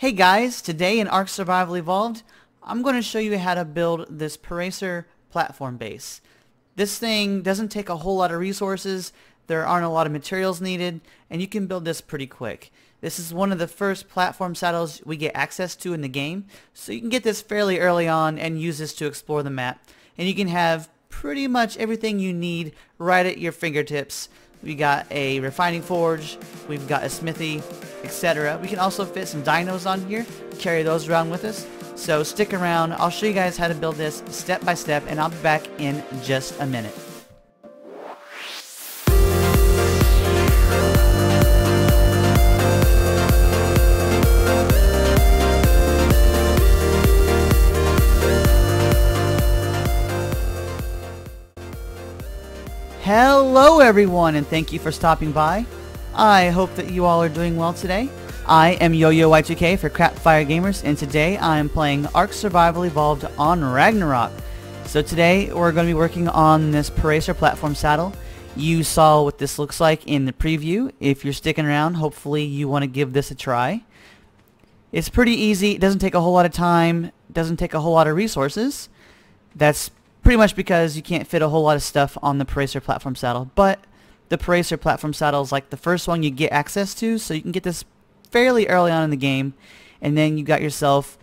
Hey guys, today in Ark Survival Evolved, I'm going to show you how to build this Paracer platform base. This thing doesn't take a whole lot of resources, there aren't a lot of materials needed, and you can build this pretty quick. This is one of the first platform saddles we get access to in the game, so you can get this fairly early on and use this to explore the map. And you can have pretty much everything you need right at your fingertips. We got a refining forge, we've got a smithy, etc. We can also fit some dinos on here, carry those around with us. So stick around, I'll show you guys how to build this step by step, and I'll be back in just a minute. Hello everyone, and thank you for stopping by. I hope that you all are doing well today. I am YoYoY2K for Crapfire Gamers, and today I am playing Ark Survival Evolved on Ragnarok. So today we're going to be working on this Paracer platform saddle. You saw what this looks like in the preview. If you're sticking around, hopefully you want to give this a try. It's pretty easy, it doesn't take a whole lot of time, it doesn't take a whole lot of resources. That's pretty much because you can't fit a whole lot of stuff on the Paracer platform saddle, but the Paracer platform saddle is like the first one you get access to, so you can get this fairly early on in the game, and then you got yourself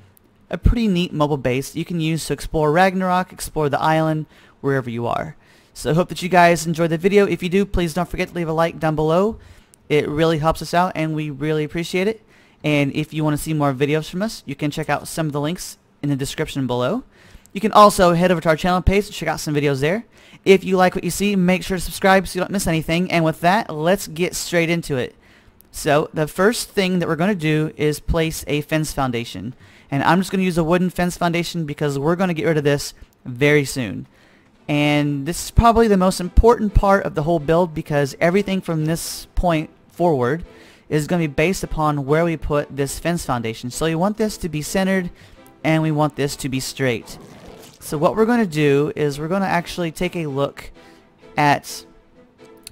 a pretty neat mobile base that you can use to explore Ragnarok, explore the island, wherever you are. So I hope that you guys enjoyed the video. If you do, please don't forget to leave a like down below. It really helps us out, and we really appreciate it. And if you want to see more videos from us, you can check out some of the links in the description below. You can also head over to our channel page to check out some videos there. If you like what you see, make sure to subscribe so you don't miss anything. And with that, let's get straight into it. So the first thing that we're going to do is place a fence foundation. And I'm just going to use a wooden fence foundation because we're going to get rid of this very soon. And this is probably the most important part of the whole build because everything from this point forward is going to be based upon where we put this fence foundation. So you want this to be centered and we want this to be straight. So what we're going to do is we're going to actually take a look at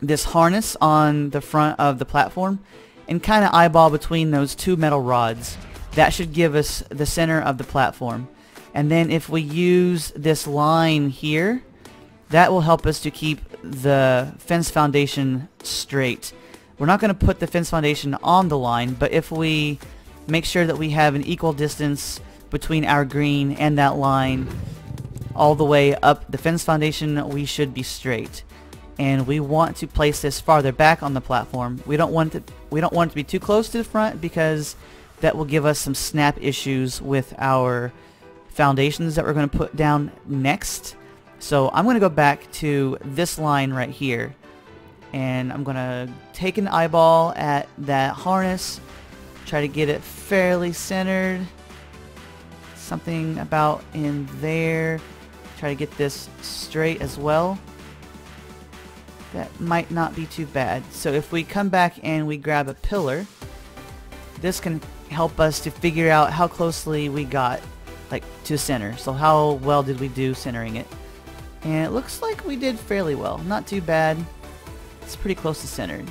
this harness on the front of the platform and kind of eyeball between those two metal rods. That should give us the center of the platform. And then if we use this line here, that will help us to keep the fence foundation straight. We're not going to put the fence foundation on the line, but if we make sure that we have an equal distance between our green and that line all the way up the fence foundation, we should be straight. And we want to place this farther back on the platform. We don't want it to be too close to the front because that will give us some snap issues with our foundations that we're going to put down next. So I'm going to go back to this line right here, and I'm going to take an eyeball at that harness, try to get it fairly centered, something about in there. Try to get this straight as well. That might not be too bad. So if we come back and we grab a pillar, this can help us to figure out how closely we got to center. So how well did we do centering it? And it looks like we did fairly well. Not too bad. It's pretty close to centered.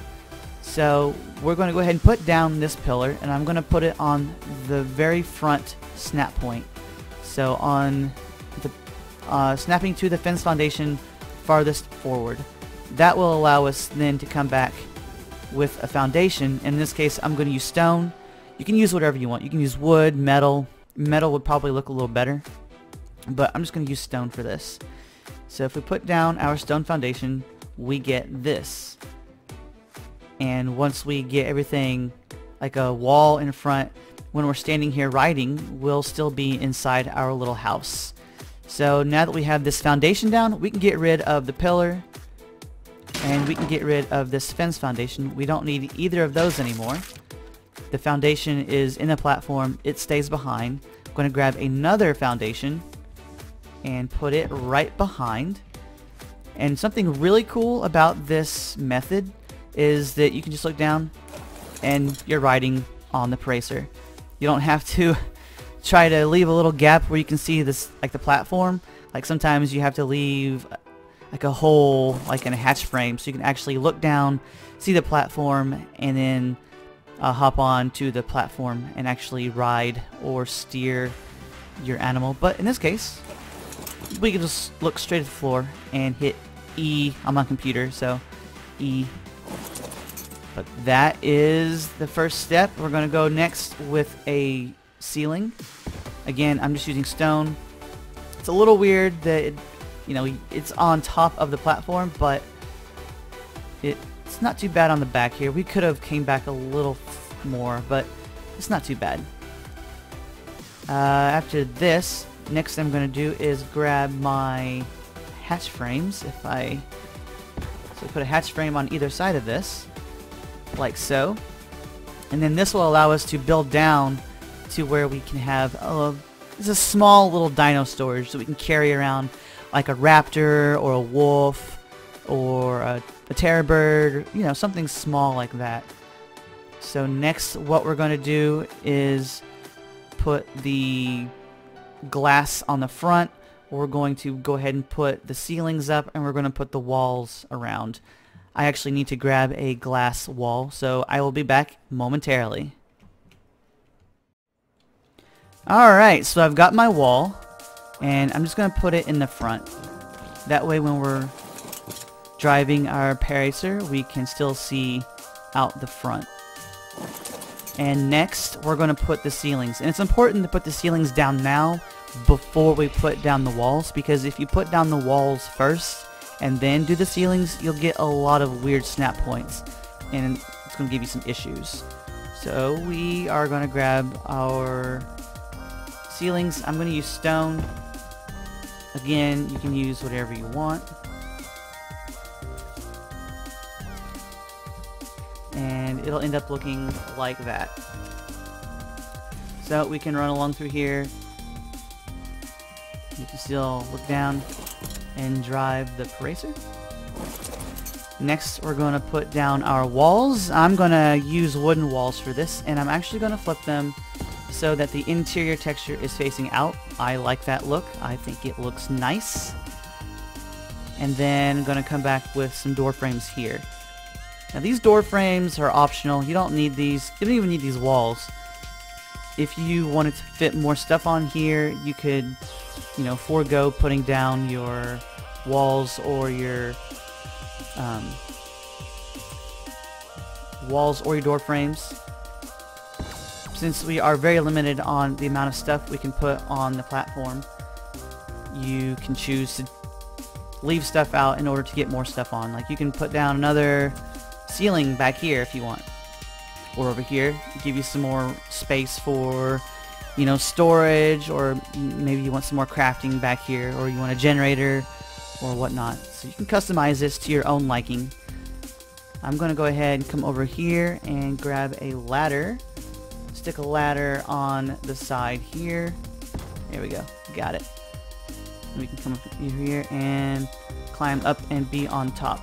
So we're going to go ahead and put down this pillar, and I'm going to put it on the very front snap point. So on the snapping to the fence foundation farthest forward. That will allow us then to come back with a foundation. In this case, I'm going to use stone. You can use whatever you want. You can use wood, metal. Metal would probably look a little better, but I'm just going to use stone for this. So if we put down our stone foundation, we get this. And once we get everything like a wall in front, when we're standing here riding, we'll still be inside our little house. So now that we have this foundation down, we can get rid of the pillar and we can get rid of this fence foundation. We don't need either of those anymore. The foundation is in the platform, it stays behind. I'm going to grab another foundation and put it right behind. And something really cool about this method is that you can just look down and you're riding on the Paracer. You don't have to try to leave a little gap where you can see this, like the platform. Like sometimes you have to leave like a hole like in a hatch frame so you can actually look down, see the platform, and then hop on to the platform and actually ride or steer your animal. But in this case, we can just look straight at the floor and hit E. I'm on computer, so E. But that is the first step. We're going to go next with a ceiling. Again, I'm just using stone. It's a little weird that it's on top of the platform, but it's not too bad on the back here. We could have came back a little more, but it's not too bad. After this, next I'm going to do is grab my hatch frames. So put a hatch frame on either side of this, like so. And then this will allow us to build down to where we can have it's a small little dino storage that we can carry around, like a raptor or a wolf or a terror bird, something small like that. So next what we're going to do is put the glass on the front. We're going to go ahead and put the ceilings up, and we're going to put the walls around. I actually need to grab a glass wall, so I will be back momentarily. Alright, so I've got my wall, and I'm just going to put it in the front. That way when we're driving our Paracer, we can still see out the front. And next, we're going to put the ceilings. And it's important to put the ceilings down now before we put down the walls, because if you put down the walls first and then do the ceilings, you'll get a lot of weird snap points, and it's going to give you some issues. So we are going to grab our ceilings. I'm going to use stone. Again, you can use whatever you want. And it'll end up looking like that. So we can run along through here. You can still look down and drive the Paracer. Next, we're going to put down our walls. I'm going to use wooden walls for this, and I'm actually going to flip them so that the interior texture is facing out. I like that look. I think it looks nice. And then I'm going to come back with some door frames here. Now these door frames are optional. You don't need these. You don't even need these walls. If you wanted to fit more stuff on here, you could, forego putting down your walls or your door frames. Since we are very limited on the amount of stuff we can put on the platform, you can choose to leave stuff out in order to get more stuff on. Like you can put down another ceiling back here if you want, or over here, give you some more space for storage, or maybe you want some more crafting back here, or you want a generator or whatnot. So you can customize this to your own liking. I'm gonna go ahead and come over here and grab a ladder, stick a ladder on the side here. There we go, got it. And we can come up here and climb up and be on top.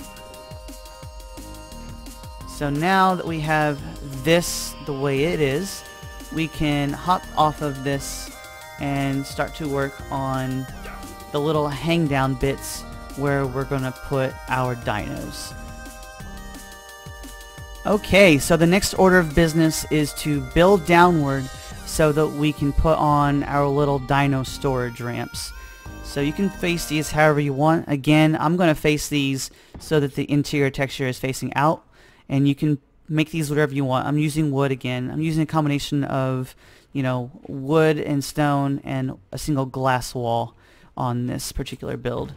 So now that we have this the way it is, we can hop off of this and start to work on the little hang down bits where we're going to put our dinos. Okay, so the next order of business is to build downward so that we can put on our little dino storage ramps. So you can face these however you want. Again, I'm going to face these so that the interior texture is facing out. And you can make these whatever you want. I'm using wood again. I'm using a combination of, wood and stone and a single glass wall on this particular build.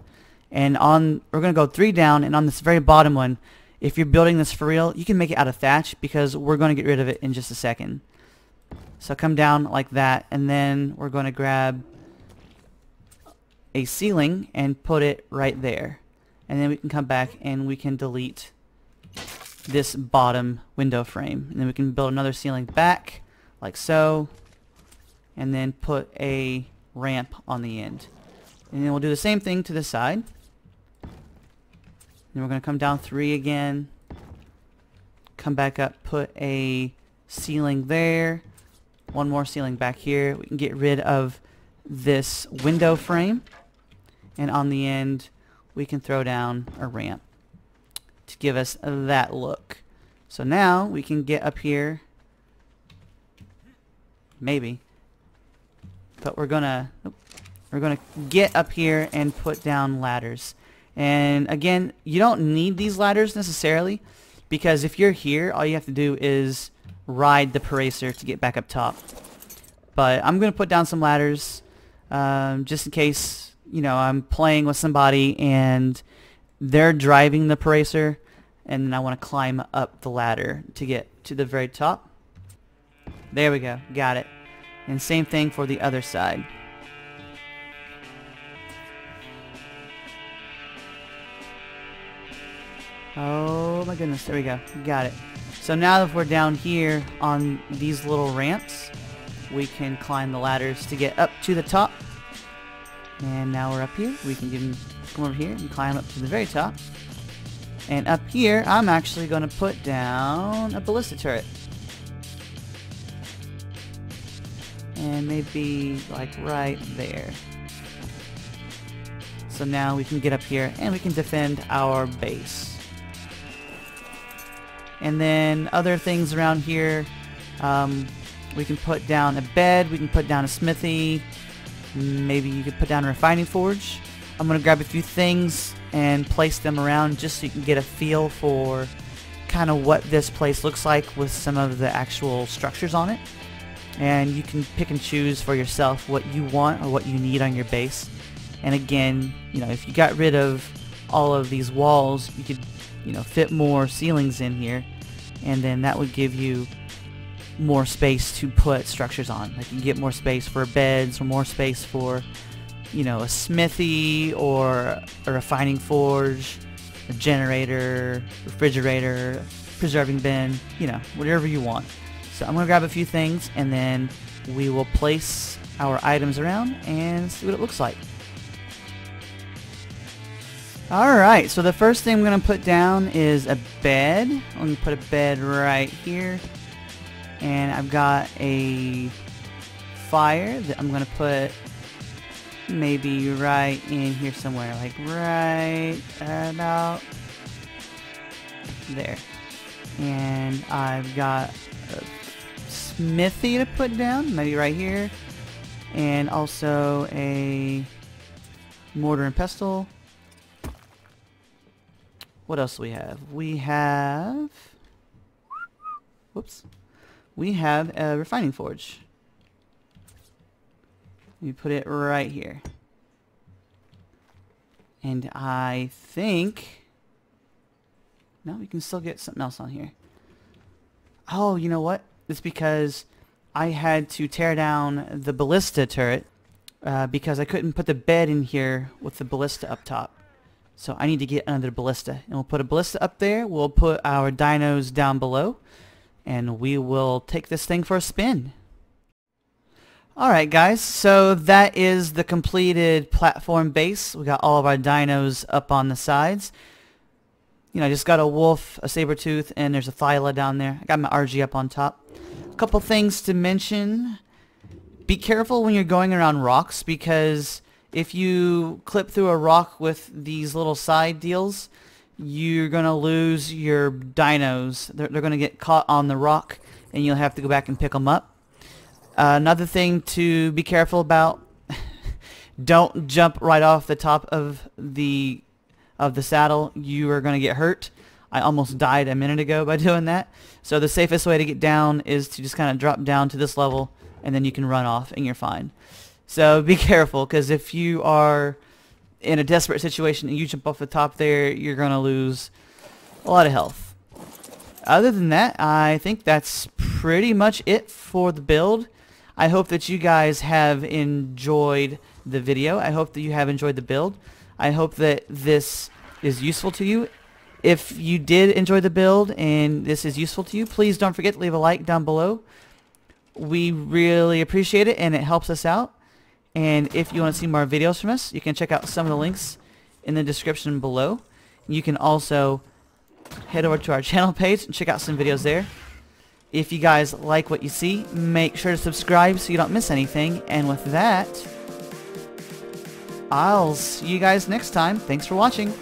And we're going to go 3 down, and on this very bottom one, if you're building this for real, you can make it out of thatch because we're going to get rid of it in just a second. So come down like that, and then we're going to grab a ceiling and put it right there. And then we can come back and we can delete this bottom window frame, and then we can build another ceiling back like so, and then put a ramp on the end, and then we'll do the same thing to the side. Then we're going to come down 3 again, come back up, put a ceiling there, one more ceiling back here. We can get rid of this window frame, and on the end we can throw down a ramp to give us that look. So now we can get up here maybe. But we're gonna get up here and put down ladders. And again, you don't need these ladders necessarily, because if you're here, all you have to do is ride the Paracer to get back up top. But I'm gonna put down some ladders, just in case, you know, I'm playing with somebody and they're driving the Paracer, and then I want to climb up the ladder to get to the very top. There we go, got it. And same thing for the other side. Oh my goodness, there we go, got it. So now that we're down here on these little ramps, we can climb the ladders to get up to the top. And now we're up here, we can come over here and climb up to the very top. And up here, I'm actually going to put down a ballista turret. And maybe like right there. So now we can get up here and we can defend our base. And then other things around here, we can put down a bed, we can put down a smithy, maybe you could put down a refining forge. I'm going to grab a few things and place them around just so you can get a feel for kind of what this place looks like with some of the actual structures on it. And you can pick and choose for yourself what you want or what you need on your base. And again, you know, if you got rid of all of these walls, you could, you know, fit more ceilings in here, and then that would give you more space to put structures on. Like you can get more space for beds, or more space for, you know, a smithy or a refining forge, a generator, refrigerator, preserving bin, you know, whatever you want. So I'm going to grab a few things and then we will place our items around and see what it looks like. Alright, so the first thing I'm going to put down is a bed. I'm going to put a bed right here. And I've got a fire that I'm going to put maybe right in here somewhere. Like right about there. And I've got a smithy to put down, maybe right here. And also a mortar and pestle. What else do we have? We have... Whoops. We have a refining forge. We put it right here. And I think... No, we can still get something else on here. Oh, you know what? It's because I had to tear down the ballista turret because I couldn't put the bed in here with the ballista up top. So I need to get under the ballista. And we'll put a ballista up there. We'll put our dinos down below. And we will take this thing for a spin. Alright guys, so that is the completed platform base. We got all of our dinos up on the sides. You know, I just got a wolf, a saber-tooth, and there's a thyla down there. I got my RG up on top. A couple things to mention. Be careful when you're going around rocks, because if you clip through a rock with these little side deals, you're going to lose your dinos. They're going to get caught on the rock, and you'll have to go back and pick them up. Another thing to be careful about, don't jump right off the top of the saddle. You are going to get hurt. I almost died a minute ago by doing that. So the safest way to get down is to just kind of drop down to this level, and then you can run off and you're fine. So be careful, because if you are in a desperate situation and you jump off the top there, you're going to lose a lot of health. Other than that, I think that's pretty much it for the build. I hope that you guys have enjoyed the video. I hope that you have enjoyed the build. I hope that this is useful to you. If you did enjoy the build and this is useful to you, please don't forget to leave a like down below. We really appreciate it and it helps us out. And if you want to see more videos from us, you can check out some of the links in the description below. You can also head over to our channel page and check out some videos there. If you guys like what you see, make sure to subscribe so you don't miss anything. And with that, I'll see you guys next time. Thanks for watching.